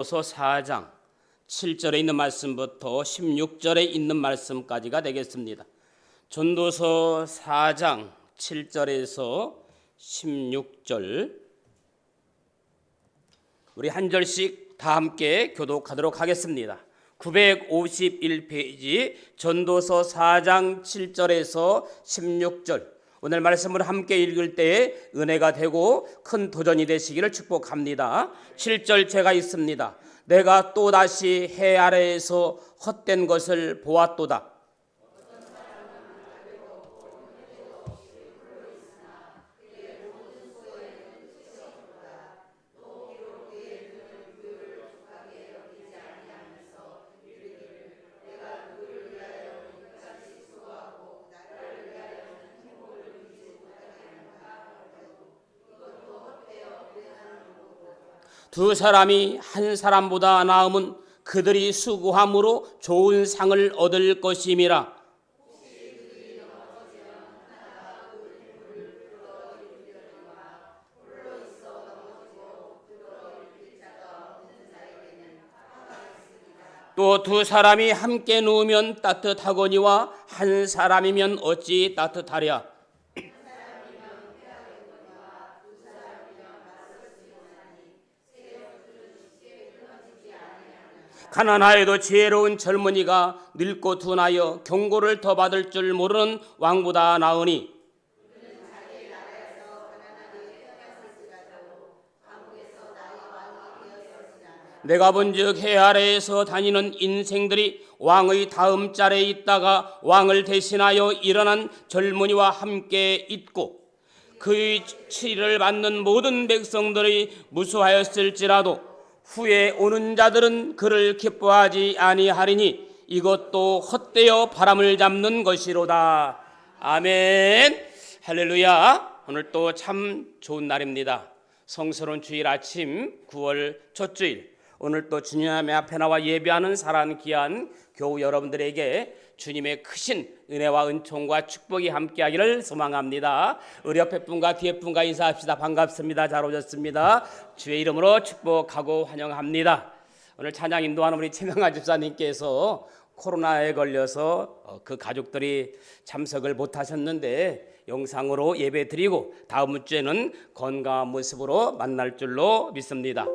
전도서 4장 7절에 있는 말씀부터 16절에 있는 말씀까지가 되겠습니다. 전도서 4장 7절에서 16절 우리 한 절씩 다 함께 교독하도록 하겠습니다. 951페이지 전도서 4장 7절에서 16절 오늘 말씀을 함께 읽을 때에 은혜가 되고 큰 도전이 되시기를 축복합니다. 7절 제가 있습니다. 내가 또다시 해 아래에서 헛된 것을 보았도다. 두 사람이 한 사람보다 나음은 그들이 수고함으로 좋은 상을 얻을 것임이라. 또 두 사람이 함께 누우면 따뜻하거니와 한 사람이면 어찌 따뜻하랴. 가난하여도 지혜로운 젊은이가 늙고 둔하여 경고를 더 받을 줄 모르는 왕보다 나으니 내가 본즉 해 아래에서 다니는 인생들이 왕의 다음 자리에 있다가 왕을 대신하여 일어난 젊은이와 함께 있고 그의 치리를 받는 모든 백성들이 무수하였을지라도 후에 오는 자들은 그를 기뻐하지 아니하리니 이것도 헛되어 바람을 잡는 것이로다. 아멘. 할렐루야. 오늘 또 참 좋은 날입니다. 성스러운 주일 아침 9월 첫 주일 오늘 또 주님의 앞에 나와 예배하는 사랑하는 귀한 교우 여러분들에게 주님의 크신 은혜와 은총과 축복이 함께하기를 소망합니다. 우리 옆에 분과 뒤에 분과 인사합시다. 반갑습니다. 잘 오셨습니다. 주의 이름으로 축복하고 환영합니다. 오늘 찬양 인도하는 우리 최명아 집사님께서 코로나에 걸려서 그 가족들이 참석을 못하셨는데 영상으로 예배드리고 다음 주에는 건강한 모습으로 만날 줄로 믿습니다.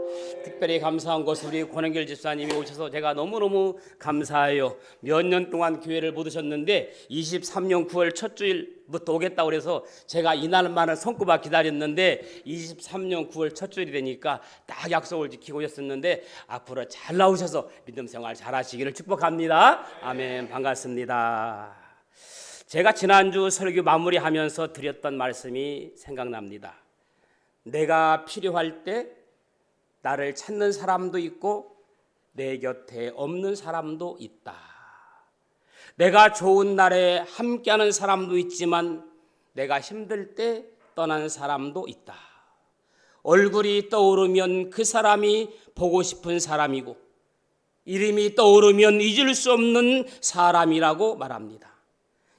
특별히 감사한 것은 우리 권영길 집사님이 오셔서 제가 너무너무 감사해요. 몇 년 동안 교회를 못 오셨는데 23년 9월 첫 주일부터 오겠다고 그래서 제가 이날만을 손꼽아 기다렸는데 23년 9월 첫 주일이 되니까 딱 약속을 지키고 오셨었는데 앞으로 잘 나오셔서 믿음 생활 잘 하시기를 축복합니다. 아멘. 반갑습니다. 제가 지난주 설교 마무리하면서 드렸던 말씀이 생각납니다. 내가 필요할 때 나를 찾는 사람도 있고 내 곁에 없는 사람도 있다. 내가 좋은 날에 함께하는 사람도 있지만 내가 힘들 때 떠난 사람도 있다. 얼굴이 떠오르면 그 사람이 보고 싶은 사람이고 이름이 떠오르면 잊을 수 없는 사람이라고 말합니다.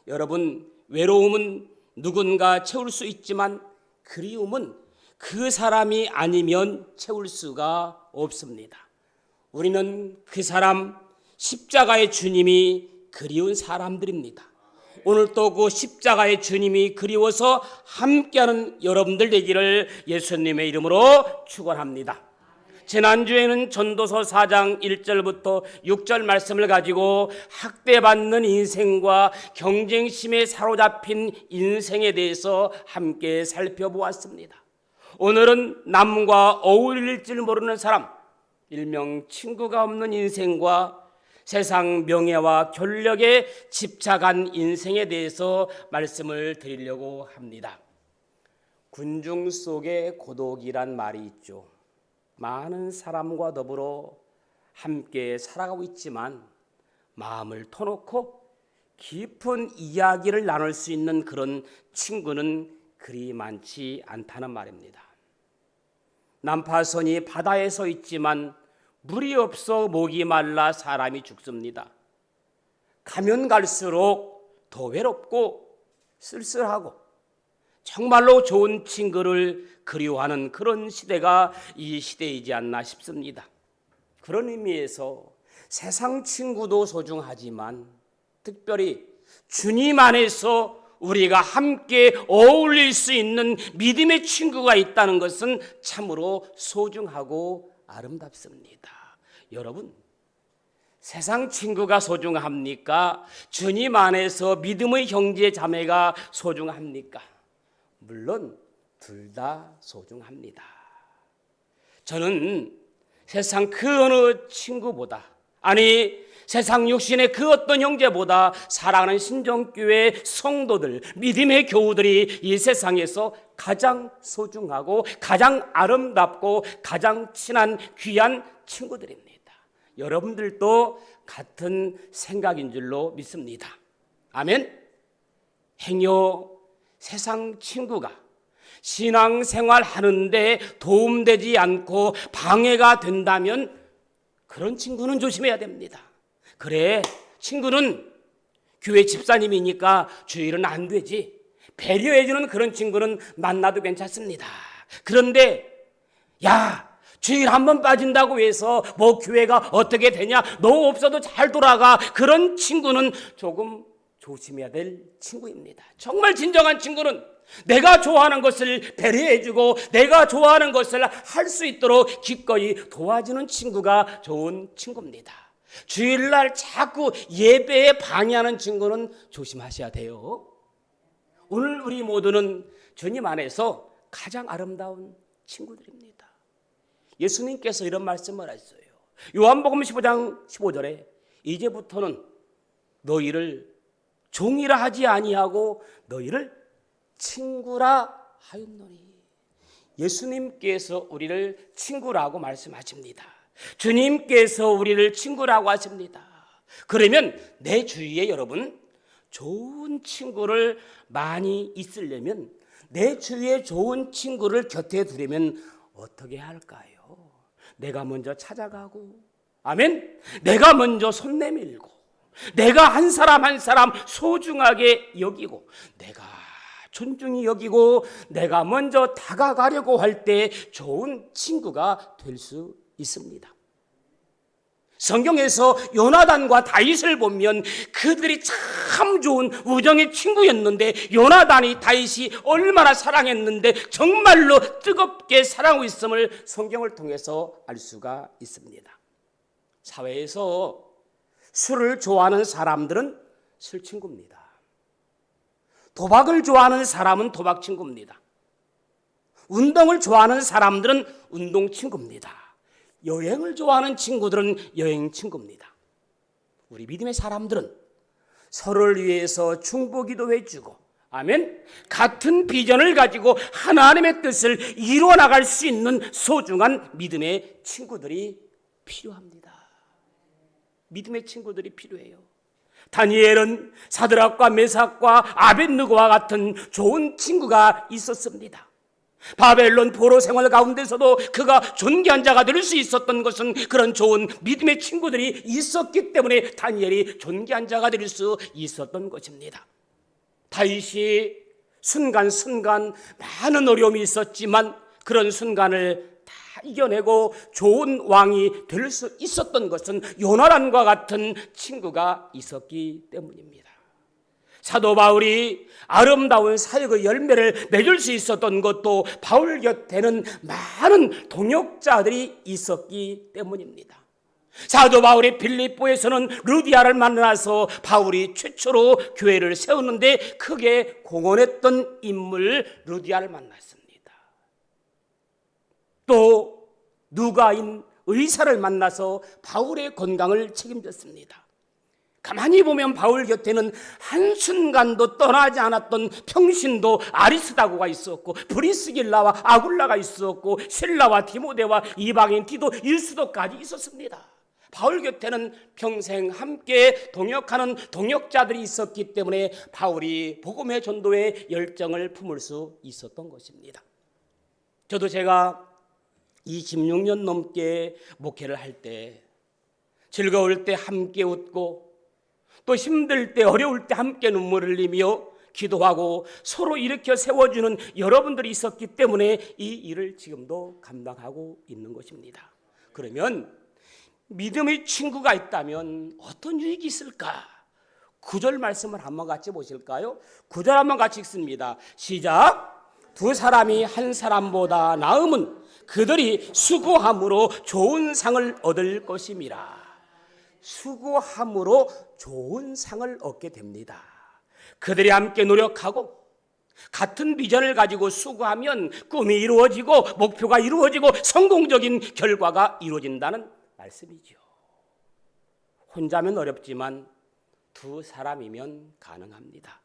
여러분, 외로움은 누군가 채울 수 있지만 그리움은 그 사람이 아니면 채울 수가 없습니다. 우리는 그 사람 십자가의 주님이 그리운 사람들입니다. 오늘 또 그 십자가의 주님이 그리워서 함께하는 여러분들 되기를 예수님의 이름으로 축원합니다. 지난주에는 전도서 4장 1절부터 6절 말씀을 가지고 학대받는 인생과 경쟁심에 사로잡힌 인생에 대해서 함께 살펴보았습니다. 오늘은 남과 어울릴 줄 모르는 사람, 일명 친구가 없는 인생과 세상 명예와 권력에 집착한 인생에 대해서 말씀을 드리려고 합니다. 군중 속에 고독이란 말이 있죠. 많은 사람과 더불어 함께 살아가고 있지만 마음을 터놓고 깊은 이야기를 나눌 수 있는 그런 친구는 그리 많지 않다는 말입니다. 난파선이 바다에 서 있지만 물이 없어 목이 말라 사람이 죽습니다. 가면 갈수록 더 외롭고 쓸쓸하고 정말로 좋은 친구를 그리워하는 그런 시대가 이 시대이지 않나 싶습니다. 그런 의미에서 세상 친구도 소중하지만 특별히 주님 안에서 우리가 함께 어울릴 수 있는 믿음의 친구가 있다는 것은 참으로 소중하고 아름답습니다. 여러분, 세상 친구가 소중합니까? 주님 안에서 믿음의 형제 자매가 소중합니까? 물론 둘 다 소중합니다. 저는 세상 그 어느 친구보다, 아니 세상 육신의 그 어떤 형제보다 사랑하는 신정교회 성도들, 믿음의 교우들이 이 세상에서 가장 소중하고 가장 아름답고 가장 친한 귀한 친구들입니다. 여러분들도 같은 생각인 줄로 믿습니다. 아멘. 행여 세상 친구가 신앙생활 하는데 도움되지 않고 방해가 된다면 그런 친구는 조심해야 됩니다. 그래, 친구는 교회 집사님이니까 주일은 안 되지, 배려해주는 그런 친구는 만나도 괜찮습니다. 그런데 야, 주일 한 번 빠진다고 해서 뭐 교회가 어떻게 되냐, 너 없어도 잘 돌아가, 그런 친구는 조금 조심해야 될 친구입니다. 정말 진정한 친구는 내가 좋아하는 것을 배려해주고 내가 좋아하는 것을 할 수 있도록 기꺼이 도와주는 친구가 좋은 친구입니다. 주일날 자꾸 예배에 방해하는 친구는 조심하셔야 돼요. 오늘 우리 모두는 주님 안에서 가장 아름다운 친구들입니다. 예수님께서 이런 말씀을 하셨어요. 요한복음 15장 15절에 이제부터는 너희를 종이라 하지 아니하고 너희를 친구라 하였노니. 예수님께서 우리를 친구라고 말씀하십니다. 주님께서 우리를 친구라고 하십니다. 그러면 내 주위에 여러분 좋은 친구를 많이 있으려면, 내 주위에 좋은 친구를 곁에 두려면 어떻게 할까요? 내가 먼저 찾아가고, 아멘, 내가 먼저 손 내밀고, 내가 한 사람 한 사람 소중하게 여기고, 내가 존중히 여기고, 내가 먼저 다가가려고 할 때 좋은 친구가 될 수 있습니다. 성경에서 요나단과 다윗을 보면 그들이 참 좋은 우정의 친구였는데, 요나단이 다윗이 얼마나 사랑했는데 정말로 뜨겁게 사랑하고 있음을 성경을 통해서 알 수가 있습니다. 사회에서 술을 좋아하는 사람들은 술 친구입니다. 도박을 좋아하는 사람은 도박 친구입니다. 운동을 좋아하는 사람들은 운동 친구입니다. 여행을 좋아하는 친구들은 여행 친구입니다. 우리 믿음의 사람들은 서로를 위해서 중보기도 해주고, 아멘, 같은 비전을 가지고 하나님의 뜻을 이루어 나갈 수 있는 소중한 믿음의 친구들이 필요합니다. 믿음의 친구들이 필요해요. 다니엘은 사드락과 메삭과 아벳느고와 같은 좋은 친구가 있었습니다. 바벨론 포로 생활 가운데서도 그가 존귀한 자가 될 수 있었던 것은 그런 좋은 믿음의 친구들이 있었기 때문에 다니엘이 존귀한 자가 될 수 있었던 것입니다. 다윗이 순간순간 많은 어려움이 있었지만 그런 순간을 다 이겨내고 좋은 왕이 될 수 있었던 것은 요나단과 같은 친구가 있었기 때문입니다. 사도 바울이 아름다운 사역의 열매를 맺을 수 있었던 것도 바울 곁에는 많은 동역자들이 있었기 때문입니다. 사도 바울이 빌립보에서는 루디아를 만나서 바울이 최초로 교회를 세우는데 크게 공헌했던 인물 루디아를 만났습니다. 또 누가인 의사를 만나서 바울의 건강을 책임졌습니다. 가만히 보면 바울 곁에는 한순간도 떠나지 않았던 평신도 아리스다고가 있었고, 브리스길라와 아굴라가 있었고, 실라와 디모데와 이방인 디도 일수도까지 있었습니다. 바울 곁에는 평생 함께 동역하는 동역자들이 있었기 때문에 바울이 복음의 전도에 열정을 품을 수 있었던 것입니다. 저도 제가 26년 넘게 목회를 할 때 즐거울 때 함께 웃고, 또 힘들 때 어려울 때 함께 눈물을 흘리며 기도하고 서로 일으켜 세워주는 여러분들이 있었기 때문에 이 일을 지금도 감당하고 있는 것입니다. 그러면 믿음의 친구가 있다면 어떤 유익이 있을까? 9절 말씀을 한번 같이 보실까요? 9절 한번 같이 읽습니다. 시작. 두 사람이 한 사람보다 나음은 그들이 수고함으로 좋은 상을 얻을 것임이라. 수고함으로 좋은 상을 얻게 됩니다. 그들이 함께 노력하고 같은 비전을 가지고 수고하면 꿈이 이루어지고 목표가 이루어지고 성공적인 결과가 이루어진다는 말씀이죠. 혼자면 어렵지만 두 사람이면 가능합니다.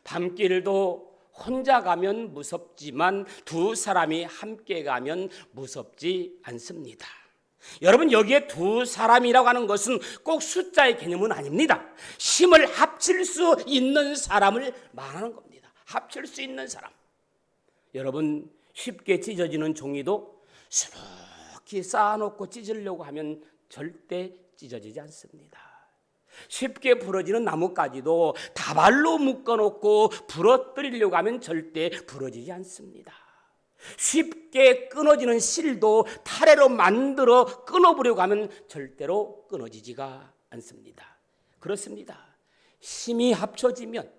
밤길도 혼자 가면 무섭지만 두 사람이 함께 가면 무섭지 않습니다. 여러분, 여기에 두 사람이라고 하는 것은 꼭 숫자의 개념은 아닙니다. 힘을 합칠 수 있는 사람을 말하는 겁니다. 합칠 수 있는 사람. 여러분, 쉽게 찢어지는 종이도 수북히 쌓아놓고 찢으려고 하면 절대 찢어지지 않습니다. 쉽게 부러지는 나뭇가지도 다발로 묶어놓고 부러뜨리려고 하면 절대 부러지지 않습니다. 쉽게 끊어지는 실도 타래로 만들어 끊어보려고 하면 절대로 끊어지지가 않습니다. 그렇습니다. 힘이 합쳐지면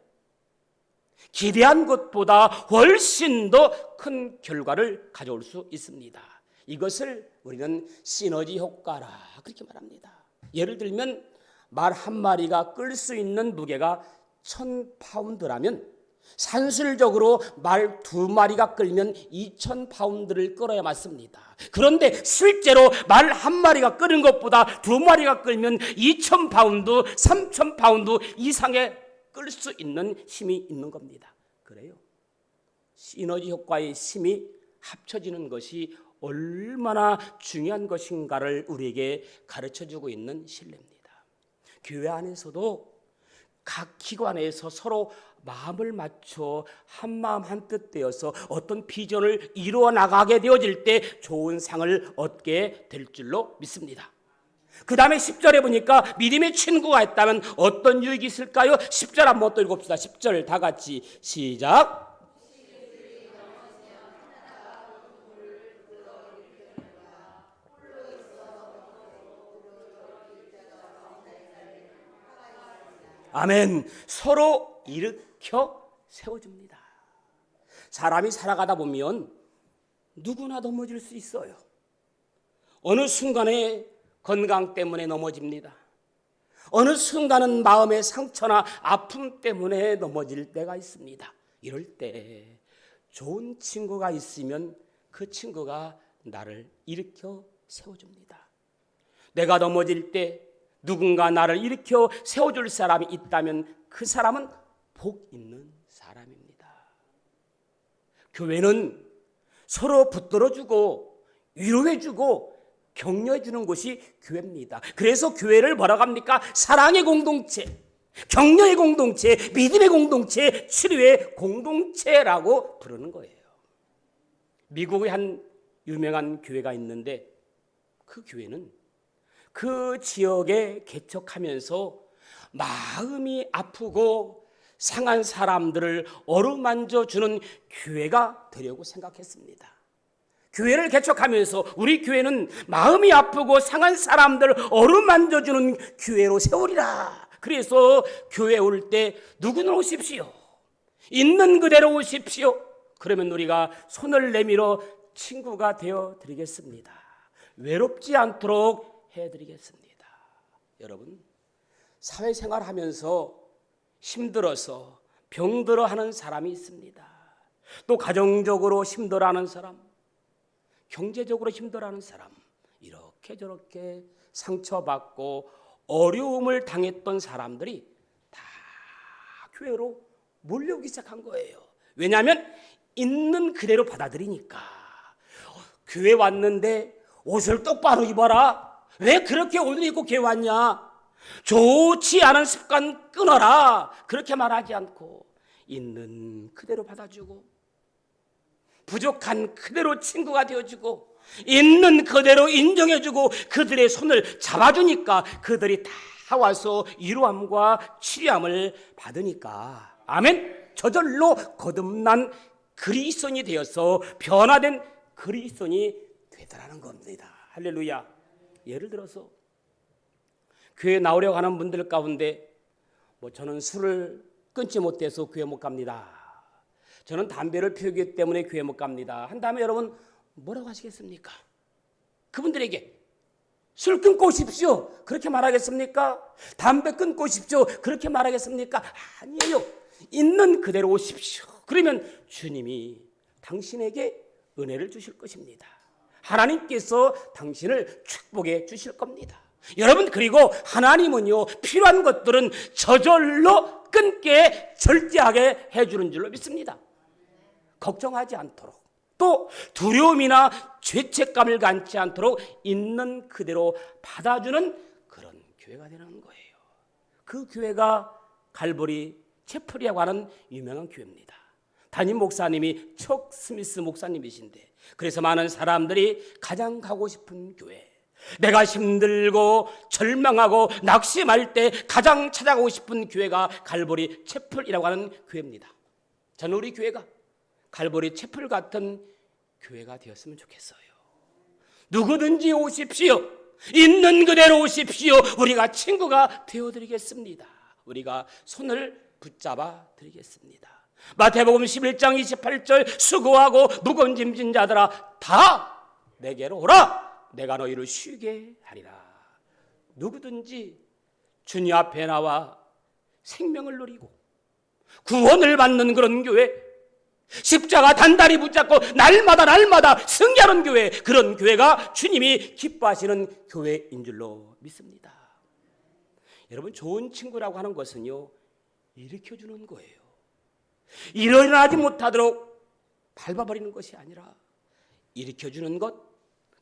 기대한 것보다 훨씬 더 큰 결과를 가져올 수 있습니다. 이것을 우리는 시너지 효과라 그렇게 말합니다. 예를 들면 말 한 마리가 끌 수 있는 무게가 1000파운드라면 산술적으로 말 두 마리가 끌면 2000파운드를 끌어야 맞습니다. 그런데 실제로 말 한 마리가 끄는 것보다 두 마리가 끌면 2000파운드, 3000파운드 이상의 끌 수 있는 힘이 있는 겁니다. 그래요. 시너지 효과의 힘이 합쳐지는 것이 얼마나 중요한 것인가를 우리에게 가르쳐주고 있는 신뢰입니다. 교회 안에서도 각 기관에서 서로 마음을 맞춰 한마음 한뜻 되어서 어떤 비전을 이루어 나가게 되어질 때 좋은 상을 얻게 될 줄로 믿습니다. 그 다음에 10절에 보니까 믿음의 친구가 있다면 어떤 유익이 있을까요? 10절 한번 또 읽읍시다. 10절 다 같이 시작. 아멘. 서로 일으켜 세워줍니다. 사람이 살아가다 보면 누구나 넘어질 수 있어요. 어느 순간에 건강 때문에 넘어집니다. 어느 순간은 마음의 상처나 아픔 때문에 넘어질 때가 있습니다. 이럴 때 좋은 친구가 있으면 그 친구가 나를 일으켜 세워줍니다. 내가 넘어질 때 누군가 나를 일으켜 세워줄 사람이 있다면 그 사람은 복 있는 사람입니다. 교회는 서로 붙들어주고 위로해주고 격려해주는 곳이 교회입니다. 그래서 교회를 뭐라고 합니까? 사랑의 공동체, 격려의 공동체, 믿음의 공동체, 치료의 공동체라고 부르는 거예요. 미국의 한 유명한 교회가 있는데 그 교회는 그 지역에 개척하면서 마음이 아프고 상한 사람들을 어루만져주는 교회가 되려고 생각했습니다. 교회를 개척하면서 우리 교회는 마음이 아프고 상한 사람들을 어루만져주는 교회로 세우리라. 그래서 교회 올 때 누구나 오십시오. 있는 그대로 오십시오. 그러면 우리가 손을 내밀어 친구가 되어 드리겠습니다. 외롭지 않도록 해드리겠습니다. 여러분, 사회생활 하면서 힘들어서 병들어 하는 사람이 있습니다. 또 가정적으로 힘들어하는 사람, 경제적으로 힘들어하는 사람, 이렇게 저렇게 상처받고 어려움을 당했던 사람들이 다 교회로 몰려오기 시작한 거예요. 왜냐하면 있는 그대로 받아들이니까. 교회 왔는데 옷을 똑바로 입어라. 왜 그렇게 옷을 입고 교회 왔냐? 좋지 않은 습관 끊어라. 그렇게 말하지 않고 있는 그대로 받아주고 부족한 그대로 친구가 되어주고 있는 그대로 인정해주고 그들의 손을 잡아주니까 그들이 다 와서 위로함과 치료함을 받으니까 아멘. 저절로 거듭난 그리스도인이 되어서 변화된 그리스도인이 되더라는 겁니다. 할렐루야. 예를 들어서 교회 나오려고 하는 분들 가운데 저는 술을 끊지 못해서 교회 못 갑니다. 저는 담배를 피우기 때문에 교회 못 갑니다. 한 다음에 여러분 뭐라고 하시겠습니까? 그분들에게 술 끊고 오십시오. 그렇게 말하겠습니까? 담배 끊고 오십시오. 그렇게 말하겠습니까? 아니에요. 있는 그대로 오십시오. 그러면 주님이 당신에게 은혜를 주실 것입니다. 하나님께서 당신을 축복해 주실 겁니다. 여러분, 그리고 하나님은요, 필요한 것들은 저절로 끊게 절제하게 해주는 줄로 믿습니다. 걱정하지 않도록, 또 두려움이나 죄책감을 갖지 않도록 있는 그대로 받아주는 그런 교회가 되는 거예요. 그 교회가 갈보리 채플이라고 하는 유명한 교회입니다. 담임 목사님이 척 스미스 목사님이신데, 그래서 많은 사람들이 가장 가고 싶은 교회, 내가 힘들고 절망하고 낙심할 때 가장 찾아가고 싶은 교회가 갈보리 채플이라고 하는 교회입니다. 저는 우리 교회가 갈보리 채플 같은 교회가 되었으면 좋겠어요. 누구든지 오십시오. 있는 그대로 오십시오. 우리가 친구가 되어드리겠습니다. 우리가 손을 붙잡아 드리겠습니다. 마태복음 11장 28절, 수고하고 무거운 짐진 자들아 다 내게로 오라. 내가 너희를 쉬게 하리라. 누구든지 주님 앞에 나와 생명을 누리고 구원을 받는 그런 교회, 십자가 단단히 붙잡고 날마다 승리하는 교회, 그런 교회가 주님이 기뻐하시는 교회인 줄로 믿습니다. 여러분, 좋은 친구라고 하는 것은요, 일으켜주는 거예요. 일어나지 못하도록 밟아버리는 것이 아니라 일으켜주는 것,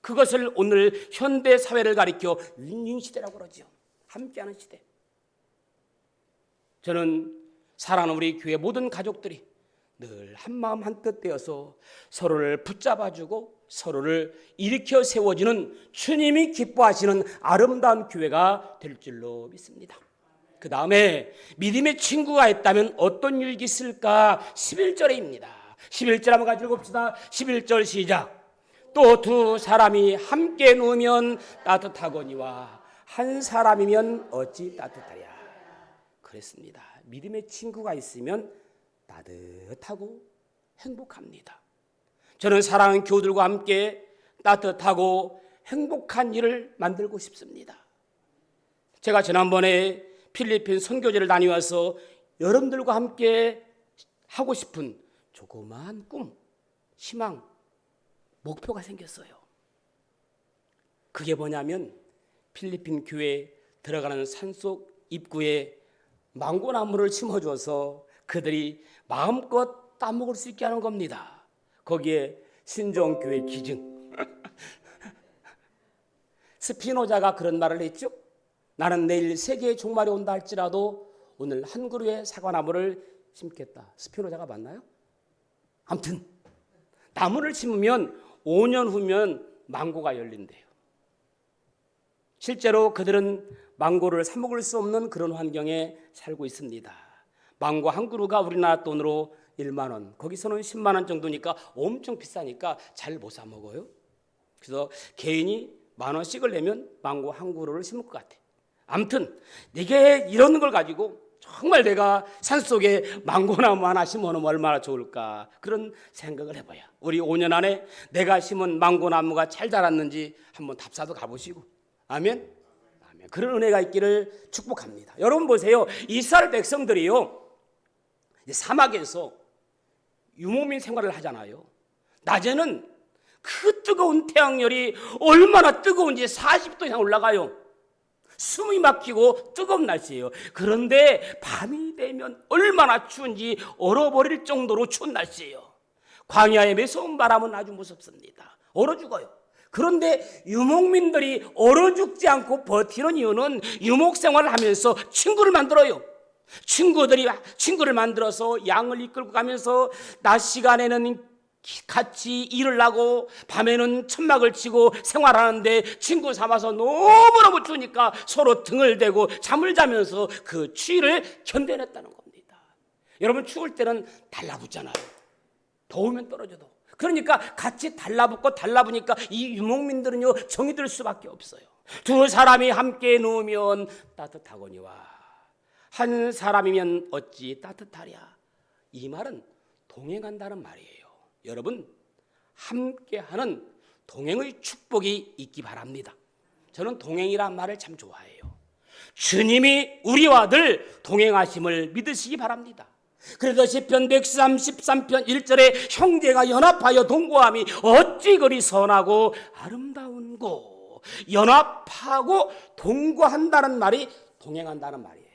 그것을 오늘 현대 사회를 가리켜 윈윈 시대라고 그러죠. 함께하는 시대. 저는 사랑하는 우리 교회 모든 가족들이 늘 한마음 한뜻 되어서 서로를 붙잡아주고 서로를 일으켜 세워주는 주님이 기뻐하시는 아름다운 교회가 될 줄로 믿습니다. 그 다음에 믿음의 친구가 있다면 어떤 일이 있을까? 11절입니다. 11절 한번 같이 읽읍시다. 11절 시작. 또 두 사람이 함께 누우면 따뜻하거니와 한 사람이면 어찌 따뜻하랴. 그랬습니다. 믿음의 친구가 있으면 따뜻하고 행복합니다. 저는 사랑하는 교우들과 함께 따뜻하고 행복한 일을 만들고 싶습니다. 제가 지난번에 필리핀 선교제를 다녀와서 여러분들과 함께 하고 싶은 조그마한 꿈, 희망, 목표가 생겼어요. 그게 뭐냐면 필리핀 교회에 들어가는 산속 입구에 망고나무를 심어줘서 그들이 마음껏 따먹을 수 있게 하는 겁니다. 거기에 신정교회 기증. 스피노자가 그런 말을 했죠. 나는 내일 세계의 종말이 온다 할지라도 오늘 한 그루의 사과나무를 심겠다. 스피노자가 맞나요? 아무튼 나무를 심으면 5년 후면 망고가 열린대요. 실제로 그들은 망고를 사 먹을 수 없는 그런 환경에 살고 있습니다. 망고 한 그루가 우리나라 돈으로 1만 원, 거기서는 10만 원 정도니까 엄청 비싸니까 잘 못 사 먹어요. 그래서 개인이 10,000원씩을 내면 망고 한 그루를 심을 것 같아. 아무튼 이게 이런 걸 가지고 정말 내가 산속에 망고나무 하나 심어놓으면 얼마나 좋을까, 그런 생각을 해봐요. 우리 5년 안에 내가 심은 망고나무가 잘 자랐는지 한번 답사도 가보시고. 아멘? 아멘. 그런 은혜가 있기를 축복합니다. 여러분 보세요. 이스라엘 백성들이요, 사막에서 유목민 생활을 하잖아요. 낮에는 그 뜨거운 태양열이 얼마나 뜨거운지 40도 이상 올라가요. 숨이 막히고 뜨거운 날씨예요. 그런데 밤이 되면 얼마나 추운지 얼어버릴 정도로 추운 날씨예요. 광야의 매서운 바람은 아주 무섭습니다. 얼어 죽어요. 그런데 유목민들이 얼어 죽지 않고 버티는 이유는 유목 생활을 하면서 친구를 만들어요. 친구를 만들어서 양을 이끌고 가면서 낮 시간에는 같이 일을 하고 밤에는 천막을 치고 생활하는데 친구 삼아서 너무너무 추우니까 서로 등을 대고 잠을 자면서 그 추위를 견뎌냈다는 겁니다. 여러분, 추울 때는 달라붙잖아요. 더우면 떨어져도. 그러니까 같이 달라붙고 달라붙으니까 이 유목민들은요, 정이 들 수밖에 없어요. 두 사람이 함께 누우면 따뜻하거니와 한 사람이면 어찌 따뜻하랴. 이 말은 동행한다는 말이에요. 여러분, 함께하는 동행의 축복이 있기 바랍니다. 저는 동행이란 말을 참 좋아해요. 주님이 우리와 늘 동행하심을 믿으시기 바랍니다. 그래서 시편 133편 1절에 형제가 연합하여 동거함이 어찌 그리 선하고 아름다운고. 연합하고 동거한다는 말이 동행한다는 말이에요.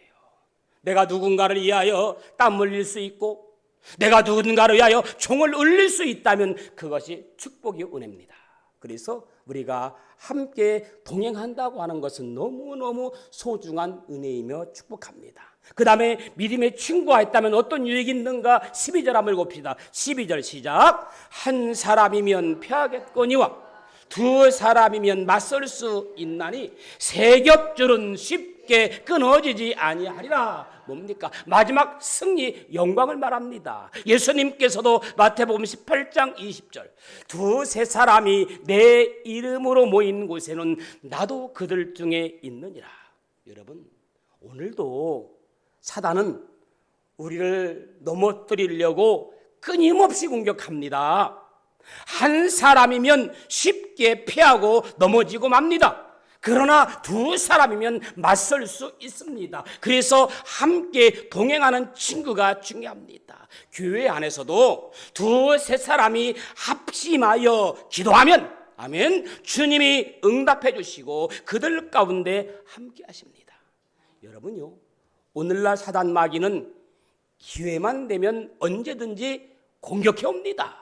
내가 누군가를 위하여 땀 흘릴 수 있고 내가 누군가를 위하여 종을 울릴 수 있다면 그것이 축복이 은혜입니다. 그래서 우리가 함께 동행한다고 하는 것은 너무너무 소중한 은혜이며 축복합니다. 그 다음에 믿음의 친구가 있다면 어떤 유익이 있는가? 12절 한번 읽읍시다. 12절 시작. 한 사람이면 패하겠거니와 두 사람이면 맞설 수 있나니 세 겹줄은 쉽게 끊어지지 아니하리라. 뭡니까? 마지막 승리 영광을 말합니다. 예수님께서도 마태복음 18장 20절 두세 사람이 내 이름으로 모인 곳에는 나도 그들 중에 있느니라. 여러분, 오늘도 사단은 우리를 넘어뜨리려고 끊임없이 공격합니다. 한 사람이면 쉽게 패하고 넘어지고 맙니다. 그러나 두 사람이면 맞설 수 있습니다. 그래서 함께 동행하는 친구가 중요합니다. 교회 안에서도 두세 사람이 합심하여 기도하면 아멘, 주님이 응답해 주시고 그들 가운데 함께 하십니다. 여러분요, 오늘날 사단 마귀는 기회만 되면 언제든지 공격해 옵니다.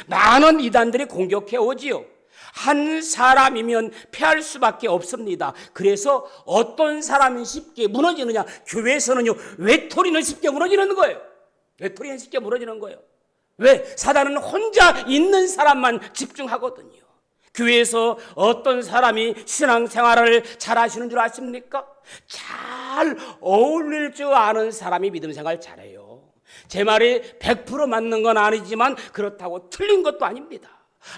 많은 이단들이 공격해 오지요. 한 사람이면 패할 수밖에 없습니다. 그래서 어떤 사람이 쉽게 무너지느냐? 교회에서는요, 외톨이는 쉽게 무너지는 거예요. 외톨이는 쉽게 무너지는 거예요. 왜? 사단은 혼자 있는 사람만 집중하거든요. 교회에서 어떤 사람이 신앙생활을 잘 하시는 줄 아십니까? 잘 어울릴 줄 아는 사람이 믿음생활 잘해요. 제 말이 100% 맞는 건 아니지만 그렇다고 틀린 것도 아닙니다.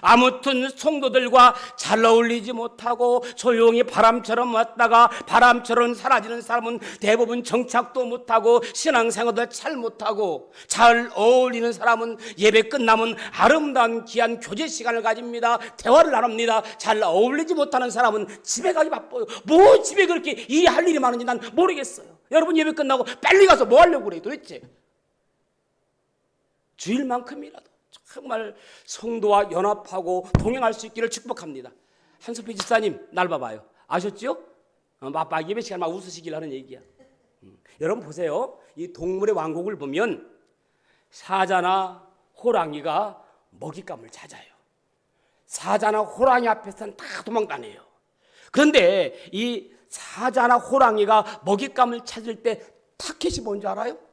아무튼 성도들과 잘 어울리지 못하고 조용히 바람처럼 왔다가 바람처럼 사라지는 사람은 대부분 정착도 못하고 신앙생활도 잘 못하고, 잘 어울리는 사람은 예배 끝나면 아름다운 귀한 교제 시간을 가집니다. 대화를 나눕니다. 잘 어울리지 못하는 사람은 집에 가기 바빠요. 뭐 집에 그렇게 일할 일이 많은지 난 모르겠어요. 여러분, 예배 끝나고 빨리 가서 뭐 하려고 그래요 도대체? 주일만큼이라도 정말 성도와 연합하고 동행할 수 있기를 축복합니다. 한석필 집사님, 날 봐봐요. 아셨죠? 막 예배 시간 막 웃으시길 하는 얘기야. 여러분 보세요. 이 동물의 왕국을 보면 사자나 호랑이가 먹잇감을 찾아요. 사자나 호랑이 앞에서는 다 도망다녀요. 그런데 이 사자나 호랑이가 먹잇감을 찾을 때 타켓이 뭔지 알아요?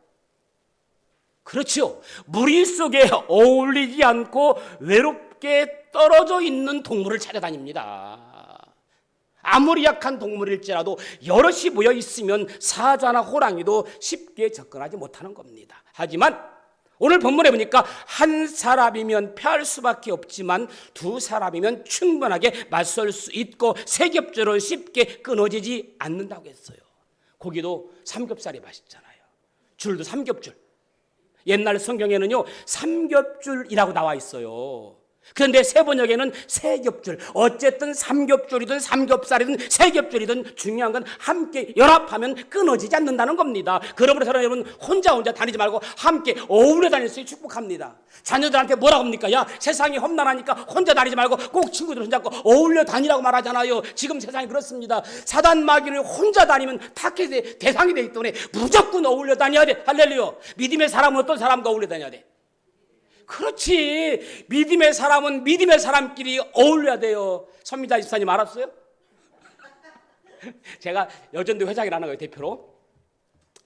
그렇죠. 무리 속에 어울리지 않고 외롭게 떨어져 있는 동물을 찾아다닙니다. 아무리 약한 동물일지라도 여럿이 모여 있으면 사자나 호랑이도 쉽게 접근하지 못하는 겁니다. 하지만 오늘 본문에 보니까 한 사람이면 패할 수밖에 없지만 두 사람이면 충분하게 맞설 수 있고 세 겹줄은 쉽게 끊어지지 않는다고 했어요. 고기도 삼겹살이 맛있잖아요. 줄도 삼겹줄. 옛날 성경에는요, 삼겹줄이라고 나와 있어요. 그런데 세번역에는 세겹줄. 어쨌든 삼겹줄이든 삼겹살이든 세겹줄이든 중요한 건 함께 연합하면 끊어지지 않는다는 겁니다. 그러므로 저는 여러분 혼자 다니지 말고 함께 어울려 다닐 수 있게 축복합니다. 자녀들한테 뭐라고 합니까? 야, 세상이 험난하니까 혼자 다니지 말고 꼭 친구들 손잡고 어울려 다니라고 말하잖아요. 지금 세상이 그렇습니다. 사단 마귀는 혼자 다니면 타겟의 대상이 되기 때문에 무조건 어울려 다녀야 돼. 할렐루야. 믿음의 사람은 어떤 사람과 어울려 다녀야 돼? 그렇지. 믿음의 사람은 믿음의 사람끼리 어울려야 돼요. 선미자 집사님 알았어요? 제가 여전도 회장이라는 거예요, 대표로.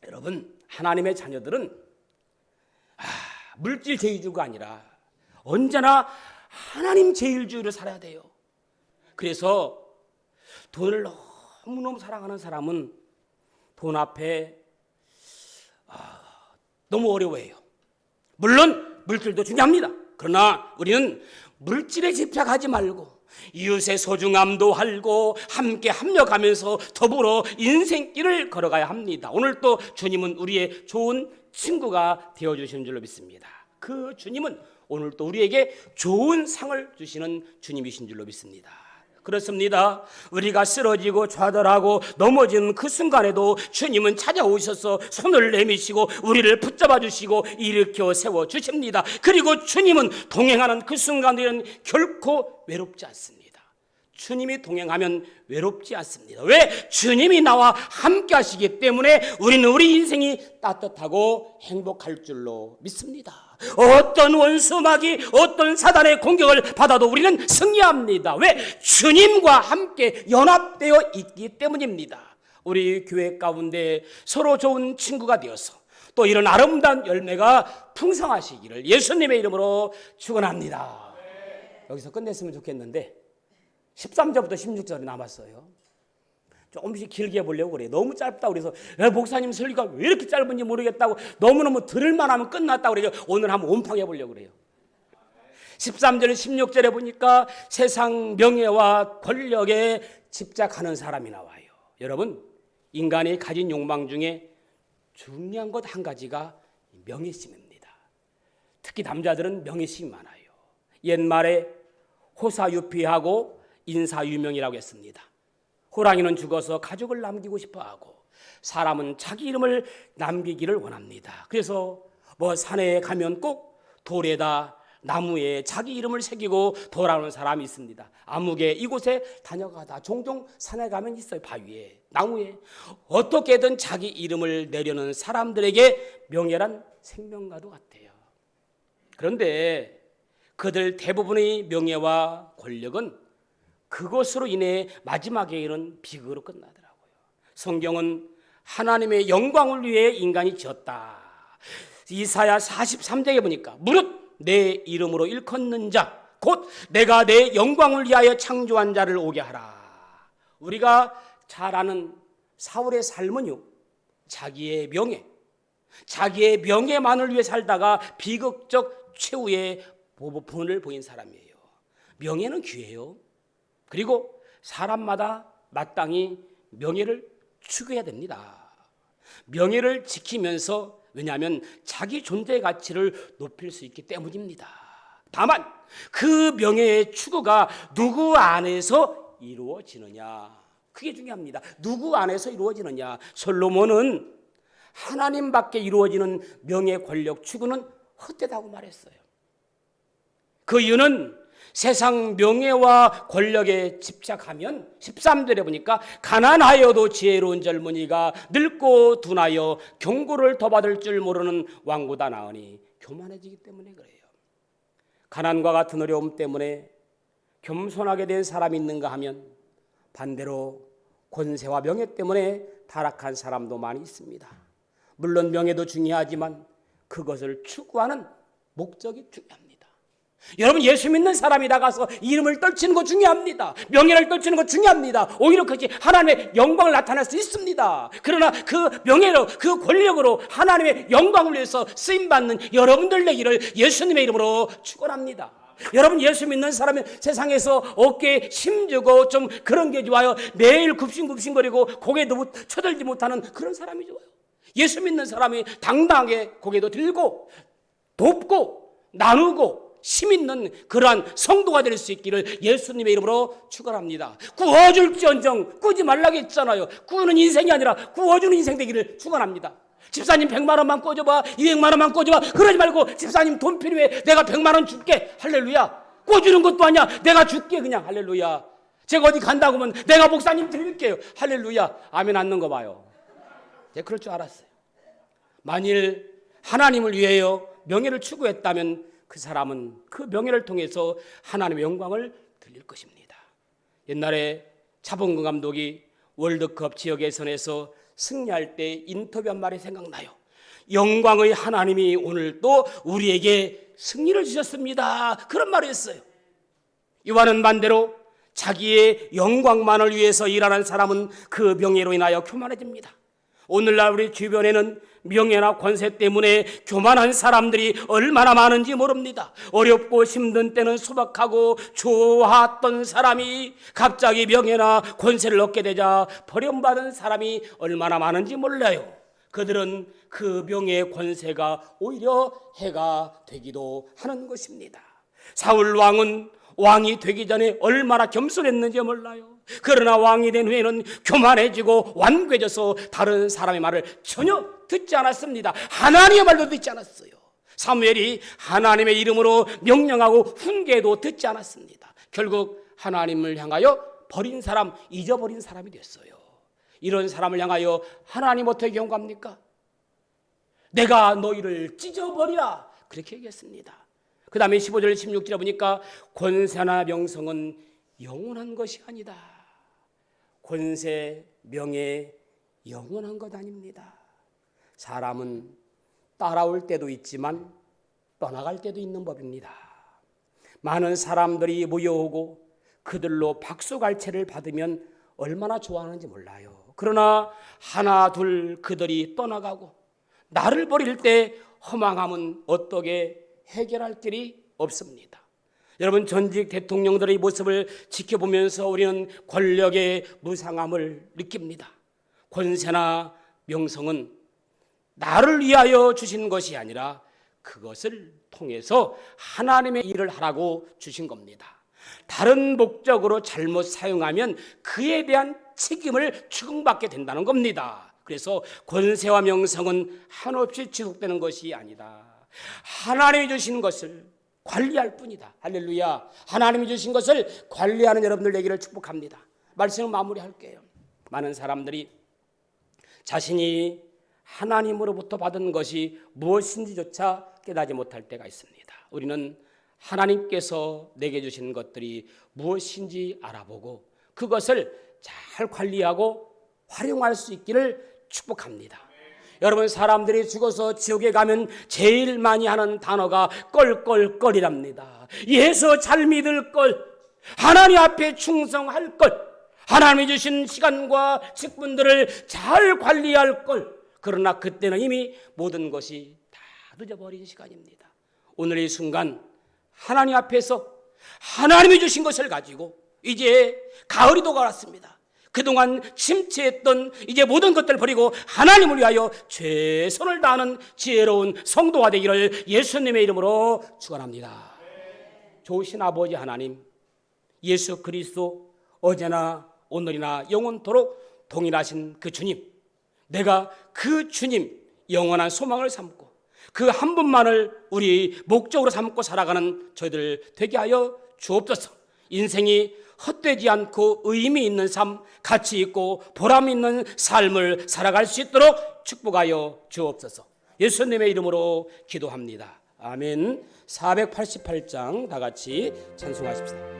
여러분, 하나님의 자녀들은 물질 제일주의가 아니라 언제나 하나님 제일주의를 살아야 돼요. 그래서 돈을 너무너무 사랑하는 사람은 돈 앞에 너무 어려워해요. 물론 물질도 중요합니다. 그러나 우리는 물질에 집착하지 말고 이웃의 소중함도 알고 함께 합력하면서 더불어 인생길을 걸어가야 합니다. 오늘 또 주님은 우리의 좋은 친구가 되어주시는 줄로 믿습니다. 그 주님은 오늘 또 우리에게 좋은 상을 주시는 주님이신 줄로 믿습니다. 그렇습니다. 우리가 쓰러지고 좌절하고 넘어지는 그 순간에도 주님은 찾아오셔서 손을 내미시고 우리를 붙잡아 주시고 일으켜 세워 주십니다. 그리고 주님은 동행하는 그 순간에는 결코 외롭지 않습니다. 주님이 동행하면 외롭지 않습니다. 왜? 주님이 나와 함께 하시기 때문에 우리는 우리 인생이 따뜻하고 행복할 줄로 믿습니다. 어떤 원수마귀, 어떤 사단의 공격을 받아도 우리는 승리합니다. 왜? 주님과 함께 연합되어 있기 때문입니다. 우리 교회 가운데 서로 좋은 친구가 되어서 또 이런 아름다운 열매가 풍성하시기를 예수님의 이름으로 축원합니다. 여기서 끝냈으면 좋겠는데 13절부터 16절이 남았어요. 조금씩 길게 해보려고 그래요. 너무 짧다고 그래서 목사님 설교가 왜 이렇게 짧은지 모르겠다고 너무너무 들을만 하면 끝났다고 그래요. 오늘 한번 온팡 해보려고 그래요. 13절 16절에 보니까 세상 명예와 권력에 집착하는 사람이 나와요. 여러분, 인간이 가진 욕망 중에 중요한 것 한 가지가 명예심입니다. 특히 남자들은 명예심이 많아요. 옛말에 호사유피하고 인사유명이라고 했습니다. 호랑이는 죽어서 가족을 남기고 싶어하고 사람은 자기 이름을 남기기를 원합니다. 그래서 산에 가면 꼭 돌에다 나무에 자기 이름을 새기고 돌아오는 사람이 있습니다. 아무개 이곳에 다녀가다 종종 산에 가면 있어요. 바위에 나무에 어떻게든 자기 이름을 내려는 사람들에게 명예란 생명과도 같아요. 그런데 그들 대부분의 명예와 권력은 그것으로 인해 마지막에는 비극으로 끝나더라고요. 성경은 하나님의 영광을 위해 인간이 지었다. 이사야 43장에 보니까 무릇 내 이름으로 일컫는 자 곧 내가 내 영광을 위하여 창조한 자를 오게 하라. 우리가 잘 아는 사울의 삶은요, 자기의 명예만을 위해 살다가 비극적 최후의 본을 보인 사람이에요. 명예는 귀해요. 그리고 사람마다 마땅히 명예를 추구해야 됩니다. 명예를 지키면서, 왜냐하면 자기 존재의 가치를 높일 수 있기 때문입니다. 다만 그 명예의 추구가 누구 안에서 이루어지느냐, 그게 중요합니다. 누구 안에서 이루어지느냐. 솔로몬은 하나님 밖에 이루어지는 명예 권력 추구는 헛되다고 말했어요. 그 이유는 세상 명예와 권력에 집착하면 13절에 보니까 가난하여도 지혜로운 젊은이가 늙고 둔하여 경고를 더 받을 줄 모르는 왕보다 나으니 교만해지기 때문에 그래요. 가난과 같은 어려움 때문에 겸손하게 된 사람이 있는가 하면 반대로 권세와 명예 때문에 타락한 사람도 많이 있습니다. 물론 명예도 중요하지만 그것을 추구하는 목적이 중요합니다. 여러분, 예수 믿는 사람이 나가서 이름을 떨치는 거 중요합니다. 명예를 떨치는 거 중요합니다. 오히려 그것이 하나님의 영광을 나타낼 수 있습니다. 그러나 그 명예로, 그 권력으로 하나님의 영광을 위해서 쓰임받는 여러분들 되기를 예수님의 이름으로 축원합니다. 여러분, 예수 믿는 사람은 세상에서 어깨에 힘주고 좀 그런 게 좋아요. 매일 굽신굽신거리고 고개도 쳐들지 못하는 그런 사람이 좋아요. 예수 믿는 사람이 당당하게 고개도 들고 돕고 나누고 힘 있는 그러한 성도가 될 수 있기를 예수님의 이름으로 축원합니다. 구워줄지언정 꾸지 말라고 했잖아요. 구우는 인생이 아니라 구워주는 인생 되기를 축원합니다. 집사님 100만 원만 꿔줘봐, 200만 원만 꿔줘봐, 그러지 말고 집사님 돈 필요해, 내가 100만 원 줄게, 할렐루야. 꿔주는 것도 아니야, 내가 줄게 그냥, 할렐루야. 제가 어디 간다고 하면 내가 목사님 드릴게요, 할렐루야. 아멘 않는 거 봐요. 제가 그럴 줄 알았어요. 만일 하나님을 위하여 명예를 추구했다면 그 사람은 그 명예를 통해서 하나님의 영광을 드릴 것입니다. 옛날에 차범근 감독이 월드컵 지역 예선에서 승리할 때 인터뷰한 말이 생각나요. 영광의 하나님이 오늘 또 우리에게 승리를 주셨습니다. 그런 말을 했어요. 이와는 반대로 자기의 영광만을 위해서 일하는 사람은 그 명예로 인하여 교만해집니다. 오늘날 우리 주변에는 명예나 권세 때문에 교만한 사람들이 얼마나 많은지 모릅니다. 어렵고 힘든 때는 소박하고 좋았던 사람이 갑자기 명예나 권세를 얻게 되자 버림받은 사람이 얼마나 많은지 몰라요. 그들은 그 명예 권세가 오히려 해가 되기도 하는 것입니다. 사울 왕은 왕이 되기 전에 얼마나 겸손했는지 몰라요. 그러나 왕이 된 후에는 교만해지고 완괴져서 다른 사람의 말을 전혀 듣지 않았습니다. 하나님의 말도 듣지 않았어요. 사무엘이 하나님의 이름으로 명령하고 훈계도 듣지 않았습니다. 결국 하나님을 향하여 버린 사람, 잊어버린 사람이 됐어요. 이런 사람을 향하여 하나님 어떻게 경고합니까? 내가 너희를 찢어버리라, 그렇게 얘기했습니다. 그 다음에 15절 16절에 보니까 권세나 명성은 영원한 것이 아니다. 권세, 명예, 영원한 것 아닙니다. 사람은 따라올 때도 있지만 떠나갈 때도 있는 법입니다. 많은 사람들이 모여오고 그들로 박수갈채를 받으면 얼마나 좋아하는지 몰라요. 그러나 하나 둘 그들이 떠나가고 나를 버릴 때 허망함은 어떻게 해결할 길이 없습니다. 여러분, 전직 대통령들의 모습을 지켜보면서 우리는 권력의 무상함을 느낍니다. 권세나 명성은 나를 위하여 주신 것이 아니라 그것을 통해서 하나님의 일을 하라고 주신 겁니다. 다른 목적으로 잘못 사용하면 그에 대한 책임을 추궁받게 된다는 겁니다. 그래서 권세와 명성은 한없이 지속되는 것이 아니다. 하나님이 주신 것을 관리할 뿐이다. 할렐루야. 하나님이 주신 것을 관리하는 여러분들 되기를 축복합니다. 말씀을 마무리할게요. 많은 사람들이 자신이 하나님으로부터 받은 것이 무엇인지조차 깨닫지 못할 때가 있습니다. 우리는 하나님께서 내게 주신 것들이 무엇인지 알아보고 그것을 잘 관리하고 활용할 수 있기를 축복합니다. 여러분, 사람들이 죽어서 지옥에 가면 제일 많이 하는 단어가 껄껄껄이랍니다. 예수 잘 믿을 걸, 하나님 앞에 충성할 걸, 하나님이 주신 시간과 직분들을 잘 관리할 걸. 그러나 그때는 이미 모든 것이 다 늦어버린 시간입니다. 오늘 이 순간 하나님 앞에서 하나님이 주신 것을 가지고 이제 가을이 도가왔습니다. 그동안 침체했던 이제 모든 것들을 버리고 하나님을 위하여 최선을 다하는 지혜로운 성도가 되기를 예수님의 이름으로 축원합니다. 좋으신 아버지 하나님, 예수 그리스도 어제나 오늘이나 영원토록 동일하신 그 주님, 내가 그 주님 영원한 소망을 삼고 그 한 분만을 우리 목적으로 삼고 살아가는 저희들 되게 하여 주옵소서. 인생이 헛되지 않고 의미 있는 삶, 가치 있고 보람 있는 삶을 살아갈 수 있도록 축복하여 주옵소서. 예수님의 이름으로 기도합니다. 아멘. 488장 다 같이 찬송하십시다.